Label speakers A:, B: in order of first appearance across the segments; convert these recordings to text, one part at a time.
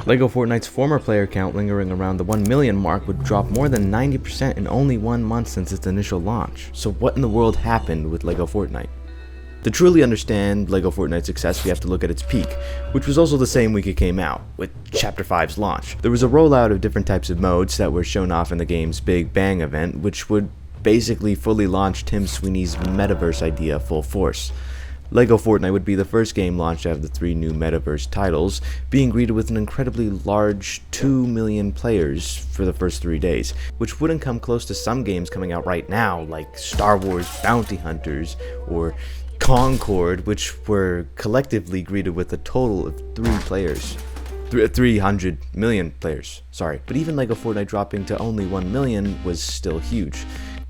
A: LEGO Fortnite's former player count lingering around the 1 million mark would drop more than 90% in only 1 month since its initial launch. So what in the world happened with LEGO Fortnite? To truly understand LEGO Fortnite's success, we have to look at its peak, which was also the same week it came out, with Chapter 5's launch. There was a rollout of different types of modes that were shown off in the game's Big Bang event, which would basically fully launch Tim Sweeney's metaverse idea full force. LEGO Fortnite would be the first game launched out of the 3 new metaverse titles, being greeted with an incredibly large 2 million players for the first 3 days, which wouldn't come close to some games coming out right now, like Star Wars Bounty Hunters or Concord, which were collectively greeted with a total of 300 million players, sorry. But even LEGO Fortnite dropping to only 1 million was still huge.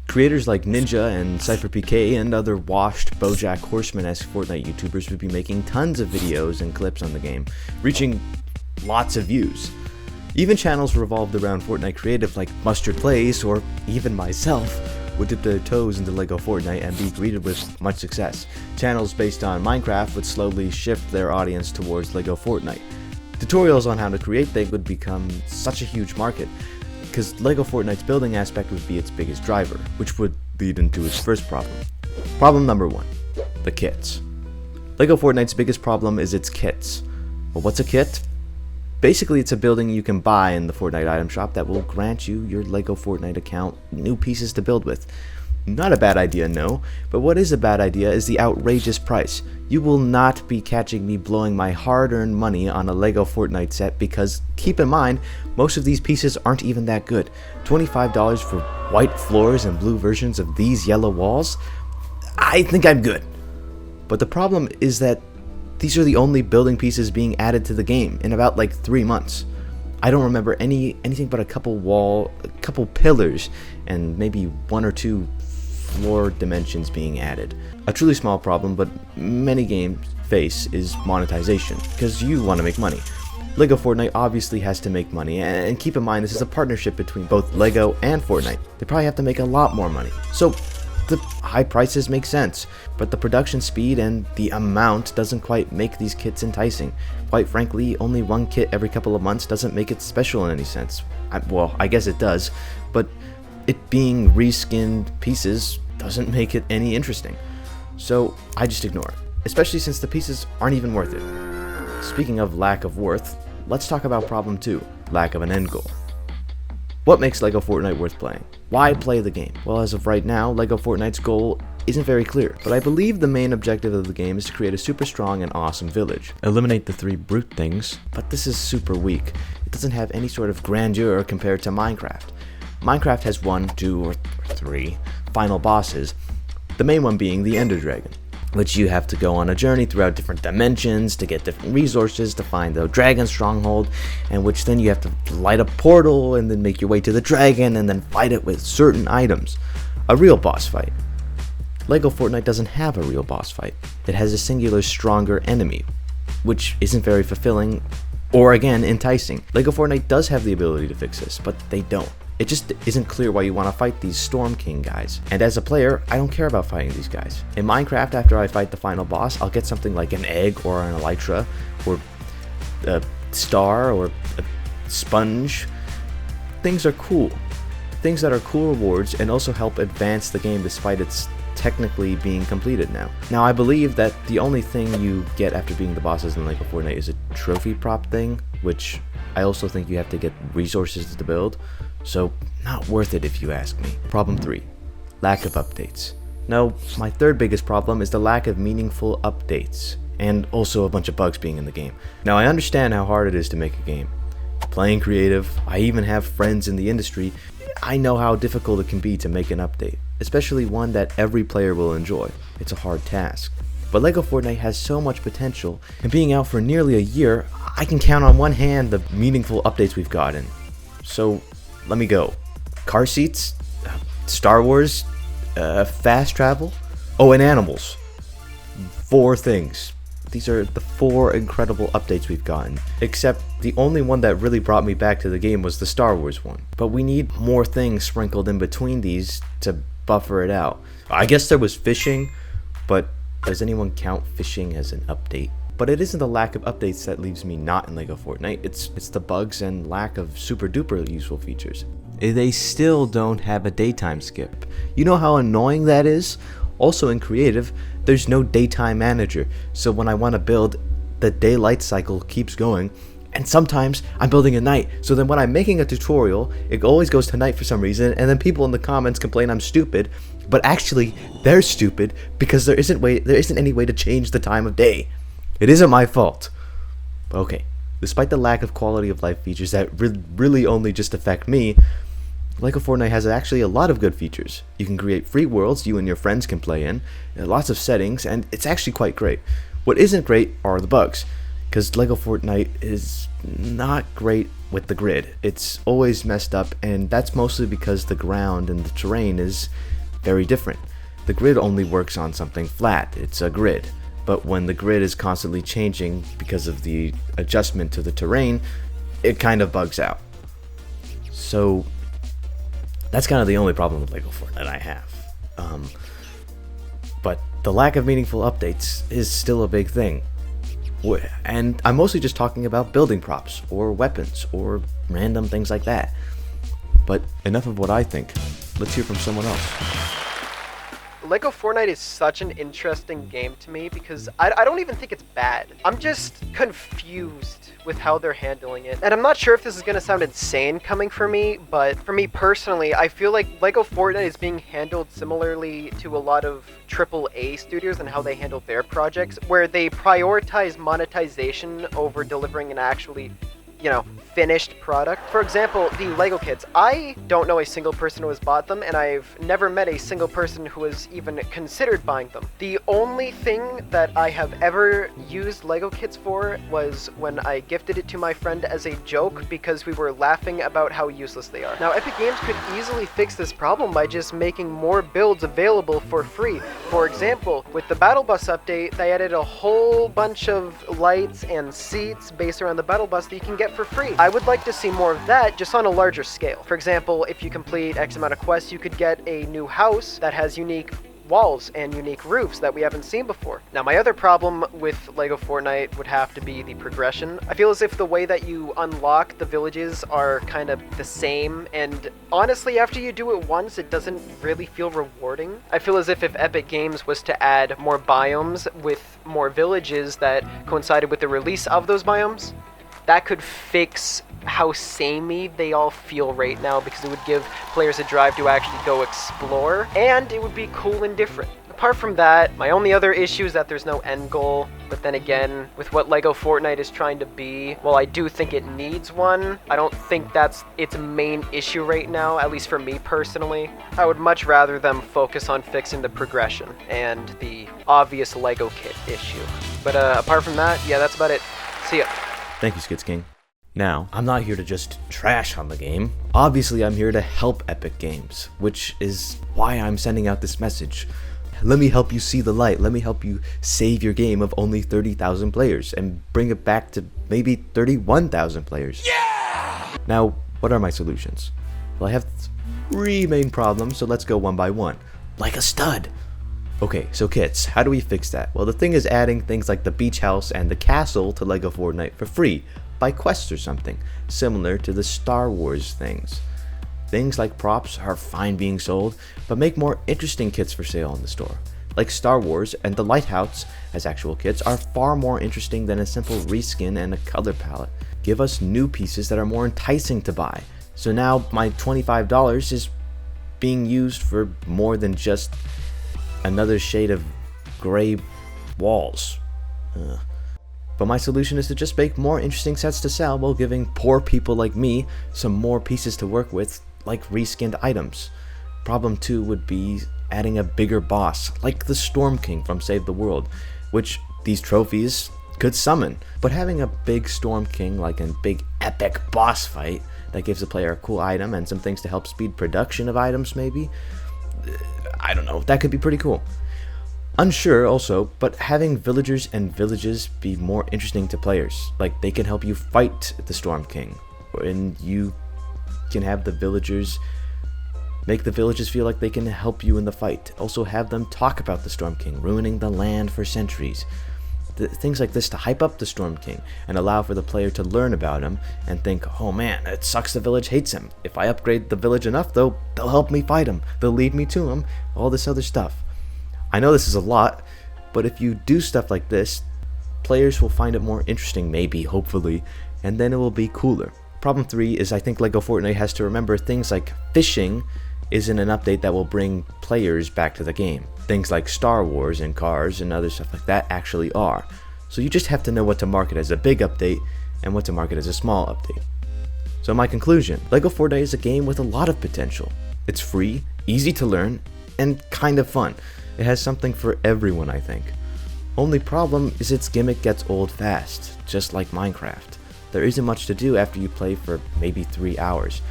A: Creators like Ninja and CypherPK and other washed BoJack Horseman-esque Fortnite YouTubers would be making tons of videos and clips on the game, reaching lots of views. Even channels revolved around Fortnite creative like Mustard Plays, or even myself, would dip their toes into LEGO Fortnite and be greeted with much success. Channels based on Minecraft would slowly shift their audience towards LEGO Fortnite. Tutorials on how to create things would become such a huge market, because LEGO Fortnite's building aspect would be its biggest driver, which would lead into its first problem. Problem number 1, the kits. LEGO Fortnite's biggest problem is its kits. Well, what's a kit? Basically, it's a building you can buy in the Fortnite item shop that will grant you your LEGO Fortnite account new pieces to build with. Not a bad idea, no, but what is a bad idea is the outrageous price. You will not be catching me blowing my hard-earned money on a LEGO Fortnite set because, keep in mind, most of these pieces aren't even that good. $25 for white floors and blue versions of these yellow walls? I think I'm good. But the problem is that these are the only building pieces being added to the game in about like 3 months. I don't remember anything but a couple pillars, and maybe 1 or 2 floor dimensions being added. A truly small problem, but many games face, is monetization, because you want to make money. LEGO Fortnite obviously has to make money, and keep in mind this is a partnership between both LEGO and Fortnite. They probably have to make a lot more money. So the high prices make sense, but the production speed and the amount doesn't quite make these kits enticing. Quite frankly, only 1 kit every couple of months doesn't make it special in any sense. Well, I guess it does, but it being reskinned pieces doesn't make it any interesting. So I just ignore it, especially since the pieces aren't even worth it. Speaking of lack of worth, let's talk about problem 2, lack of an end goal. What makes LEGO Fortnite worth playing? Why play the game? Well, as of right now, LEGO Fortnite's goal isn't very clear, but I believe the main objective of the game is to create a super strong and awesome village. Eliminate the 3 brute things, but this is super weak. It doesn't have any sort of grandeur compared to Minecraft. Minecraft has 1, 2, or 3 final bosses, the main one being the Ender Dragon, which you have to go on a journey throughout different dimensions to get different resources to find the dragon stronghold, and which then you have to light a portal and then make your way to the dragon and then fight it with certain items. A real boss fight. LEGO Fortnite doesn't have a real boss fight. It has a singular stronger enemy, which isn't very fulfilling or, again, enticing. LEGO Fortnite does have the ability to fix this, but they don't. It just isn't clear why you want to fight these Storm King guys. And as a player, I don't care about fighting these guys. In Minecraft, after I fight the final boss, I'll get something like an egg or an elytra or a star or a sponge. Things are cool. Things that are cool rewards and also help advance the game despite its technically being completed now. Now, I believe that the only thing you get after being the bosses in LEGO Fortnite is a trophy prop thing, which I also think you have to get resources to build. So, not worth it if you ask me. Problem 3, lack of updates. No, my third biggest problem is the lack of meaningful updates, and also a bunch of bugs being in the game. Now, I understand how hard it is to make a game. Playing creative, I even have friends in the industry, I know how difficult it can be to make an update, especially one that every player will enjoy. It's a hard task. But LEGO Fortnite has so much potential, and being out for nearly a year, I can count on one hand the meaningful updates we've gotten. So, let me go. Car seats, Star Wars, fast travel, and animals. 4 things. These are the 4 incredible updates we've gotten. Except the only one that really brought me back to the game was the Star Wars one. But we need more things sprinkled in between these to buffer it out. I guess there was fishing, but does anyone count fishing as an update? But it isn't the lack of updates that leaves me not in LEGO Fortnite, it's the bugs and lack of super duper useful features. They still don't have a daytime skip. You know how annoying that is? Also in creative, there's no daytime manager, so when I want to build, the daylight cycle keeps going, and sometimes I'm building at night, so then when I'm making a tutorial, it always goes to night for some reason, and then people in the comments complain I'm stupid, but actually, they're stupid because there isn't any way to change the time of day. It isn't my fault. Okay, despite the lack of quality of life features that really only just affect me, LEGO Fortnite has actually a lot of good features. You can create free worlds you and your friends can play in, lots of settings, and it's actually quite great. What isn't great are the bugs, because LEGO Fortnite is not great with the grid. It's always messed up, and that's mostly because the ground and the terrain is very different. The grid only works on something flat, it's a grid. But when the grid is constantly changing because of the adjustment to the terrain, it kind of bugs out. So that's kind of the only problem with LEGO Fortnite I have. But the lack of meaningful updates is still a big thing. And I'm mostly just talking about building props, or weapons, or random things like that. But enough of what I think. Let's hear from someone else.
B: LEGO Fortnite is such an interesting game to me because I don't even think it's bad. I'm just confused with how they're handling it. And I'm not sure if this is going to sound insane coming from me, but for me personally, I feel like LEGO Fortnite is being handled similarly to a lot of AAA studios and how they handle their projects, where they prioritize monetization over delivering an actually finished product. For example, the LEGO kits. I don't know a single person who has bought them, and I've never met a single person who has even considered buying them. The only thing that I have ever used LEGO kits for was when I gifted it to my friend as a joke because we were laughing about how useless they are. Now, Epic Games could easily fix this problem by just making more builds available for free. For example, with the Battle Bus update, they added a whole bunch of lights and seats based around the Battle Bus that you can get for free. I would like to see more of that, just on a larger scale. For example, if you complete X amount of quests, you could get a new house that has unique walls and unique roofs that we haven't seen before. Now, my other problem with LEGO Fortnite would have to be the progression. I feel as if the way that you unlock the villages are kind of the same, and honestly, after you do it once, it doesn't really feel rewarding. I feel as if Epic Games was to add more biomes with more villages that coincided with the release of those biomes, that could fix how samey they all feel right now, because it would give players a drive to actually go explore, and it would be cool and different. Apart from that, my only other issue is that there's no end goal, but then again, with what LEGO Fortnite is trying to be, while I do think it needs one, I don't think that's its main issue right now, at least for me personally. I would much rather them focus on fixing the progression and the obvious LEGO kit issue. But apart from that, yeah, that's about it. See ya.
A: Thank you, Skits King. Now, I'm not here to just trash on the game. Obviously, I'm here to help Epic Games, which is why I'm sending out this message. Let me help you see the light. Let me help you save your game of only 30,000 players and bring it back to maybe 31,000 players. Yeah! Now, what are my solutions? Well, I have 3 main problems, so let's go one by one. Like a stud. Okay, so kits, how do we fix that? Well, the thing is adding things like the beach house and the castle to LEGO Fortnite for free, by quests or something, similar to the Star Wars things. Things like props are fine being sold, but make more interesting kits for sale in the store. Like Star Wars and the Lighthouse as actual kits are far more interesting than a simple reskin and a color palette. Give us new pieces that are more enticing to buy. So now my $25 is being used for more than just another shade of gray walls. But my solution is to just make more interesting sets to sell while giving poor people like me some more pieces to work with, like reskinned items. Problem 2 would be adding a bigger boss, like the Storm King from Save the World, which these trophies could summon. But having a big Storm King, like a big epic boss fight, that gives the player a cool item and some things to help speed production of items maybe, I don't know, that could be pretty cool. Unsure also, but having villagers and villages be more interesting to players. Like they can help you fight the Storm King, and you can have the villagers make the villages feel like they can help you in the fight. Also have them talk about the Storm King, ruining the land for centuries. things like this to hype up the Storm King and allow for the player to learn about him and think, oh man, it sucks the village hates him. If I upgrade the village enough, they'll help me fight him. They'll lead me to him. All this other stuff. I know this is a lot, but if you do stuff like this, players will find it more interesting, maybe, hopefully, and then it will be cooler. Problem 3 is I think LEGO Fortnite has to remember things like fishing isn't an update that will bring players back to the game. Things like Star Wars and cars and other stuff like that actually are. So you just have to know what to market as a big update and what to market as a small update. So my conclusion, LEGO Fortnite is a game with a lot of potential. It's free, easy to learn, and kind of fun. It has something for everyone, I think. Only problem is its gimmick gets old fast, just like Minecraft. There isn't much to do after you play for maybe 3 hours.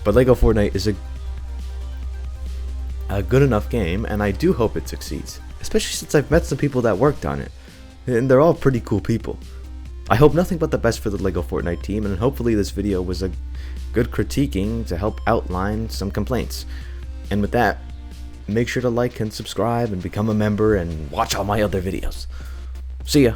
A: But LEGO Fortnite is a good enough game, and I do hope it succeeds. Especially since I've met some people that worked on it. And they're all pretty cool people. I hope nothing but the best for the LEGO Fortnite team, and hopefully this video was a good critiquing to help outline some complaints. And with that, make sure to like and subscribe and become a member and watch all my other videos. See ya!